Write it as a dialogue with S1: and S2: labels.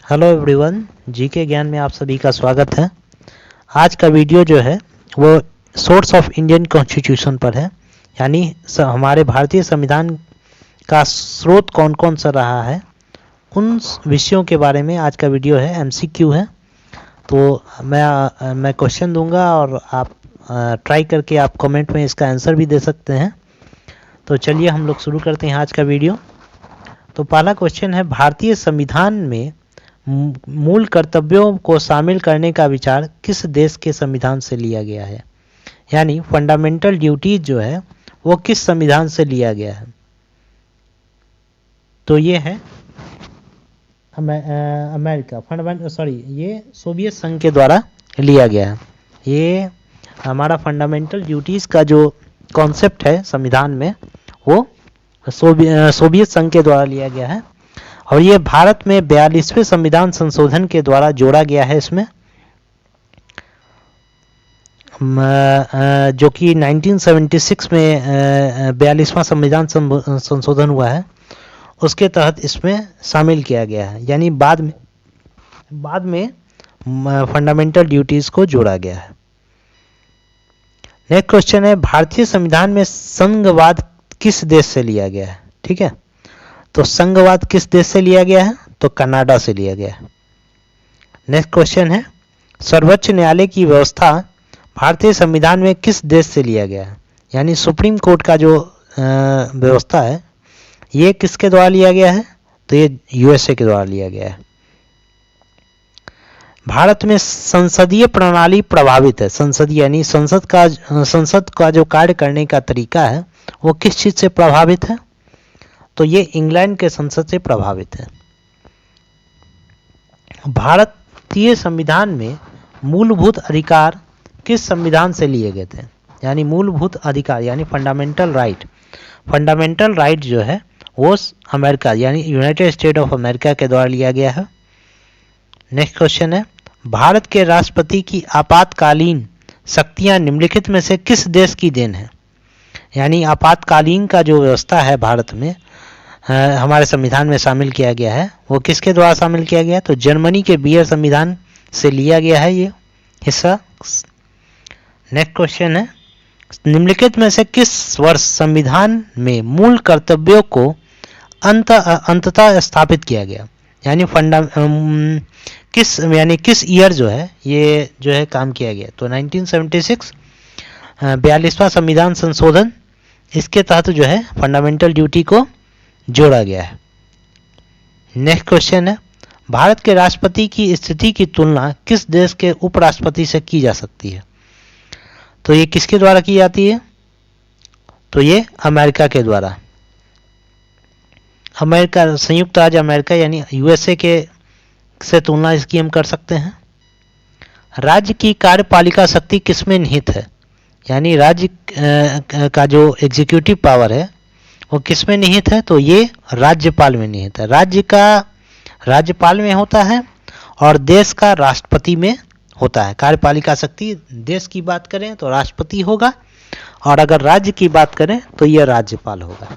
S1: Hello everyone, GK ज्ञान में आप सभी का स्वागत है। आज का वीडियो जो है वो सोर्स ऑफ इंडियन कॉन्स्टिट्यूशन पर है, यानी हमारे भारतीय संविधान का स्रोत कौन कौन सा रहा है, उन विषयों के बारे में आज का वीडियो है। एमसीक्यू है, तो मैं क्वेश्चन दूंगा और आप ट्राई करके आप कमेंट में इसका आंसर भी दे सकते हैं। तो चलिए हम लोग शुरू करते हैं आज का वीडियो। तो पहला क्वेश्चन है, भारतीय संविधान में मूल कर्तव्यों को शामिल करने का विचार किस देश के संविधान से लिया गया है? यानी फंडामेंटल ड्यूटीज जो है वो किस संविधान से लिया गया है? तो ये है अमेरिका ये सोवियत संघ के द्वारा लिया गया है। ये हमारा फंडामेंटल ड्यूटीज का जो कॉन्सेप्ट है संविधान में वो सोवियत संघ के द्वारा लिया गया है, और ये भारत में 42वें संविधान संशोधन के द्वारा जोड़ा गया है इसमें, जो कि 1976 में 42वां संविधान संशोधन हुआ है, उसके तहत इसमें शामिल किया गया है। यानी बाद में फंडामेंटल ड्यूटीज को जोड़ा गया है। नेक्स्ट क्वेश्चन है, भारतीय संविधान में संघवाद किस देश से लिया गया है? ठीक है, तो संघवाद किस देश से लिया गया है? तो कनाडा से लिया गया है। नेक्स्ट क्वेश्चन है, सर्वोच्च न्यायालय की व्यवस्था भारतीय संविधान में किस देश से लिया गया है? यानी सुप्रीम कोर्ट का जो व्यवस्था है ये किसके द्वारा लिया गया है? तो ये यूएसए के द्वारा लिया गया है। भारत में संसदीय प्रणाली प्रभावित है। संसदीय यानी संसद का जो कार्य करने का तरीका है वो किस चीज से प्रभावित है? तो ये इंग्लैंड के संसद से प्रभावित है। भारतीय संविधान में मूलभूत अधिकार किस संविधान से लिए गए थे? यानी मूलभूत अधिकार यानी फंडामेंटल राइट जो है वो अमेरिका यानी यूनाइटेड स्टेट ऑफ अमेरिका के द्वारा लिया गया है। नेक्स्ट क्वेश्चन है, भारत के राष्ट्रपति की आपातकालीन शक्तियां निम्नलिखित में से किस देश की देन है? यानी आपातकालीन का जो व्यवस्था है भारत में हमारे संविधान में शामिल किया गया है, वो किसके द्वारा शामिल किया गया है? तो जर्मनी के बियर संविधान से लिया गया है ये हिस्सा। नेक्स्ट क्वेश्चन है, निम्नलिखित में से किस वर्ष संविधान में मूल कर्तव्यों को अंततः स्थापित किया गया? यानी किस ईयर जो है ये जो है काम किया गया? तो 1976 42वां संविधान संशोधन, इसके तहत जो है फंडामेंटल ड्यूटी को जोड़ा गया है। नेक्स्ट क्वेश्चन है, भारत के राष्ट्रपति की स्थिति की तुलना किस देश के उपराष्ट्रपति से की जा सकती है? तो ये किसके द्वारा की जाती है? तो ये अमेरिका के द्वारा। अमेरिका, संयुक्त राज्य अमेरिका यानी यूएसए के से तुलना इसकी हम कर सकते हैं। राज्य की कार्यपालिका शक्ति किसमें निहित है? यानी राज्य का जो एग्जीक्यूटिव पावर है वो किस में निहित है? तो ये राज्यपाल में निहित है। राज्य का राज्यपाल में होता है और देश का राष्ट्रपति में होता है। कार्यपालिका शक्ति देश की बात करें तो राष्ट्रपति होगा, और अगर राज्य की बात करें तो यह राज्यपाल होगा।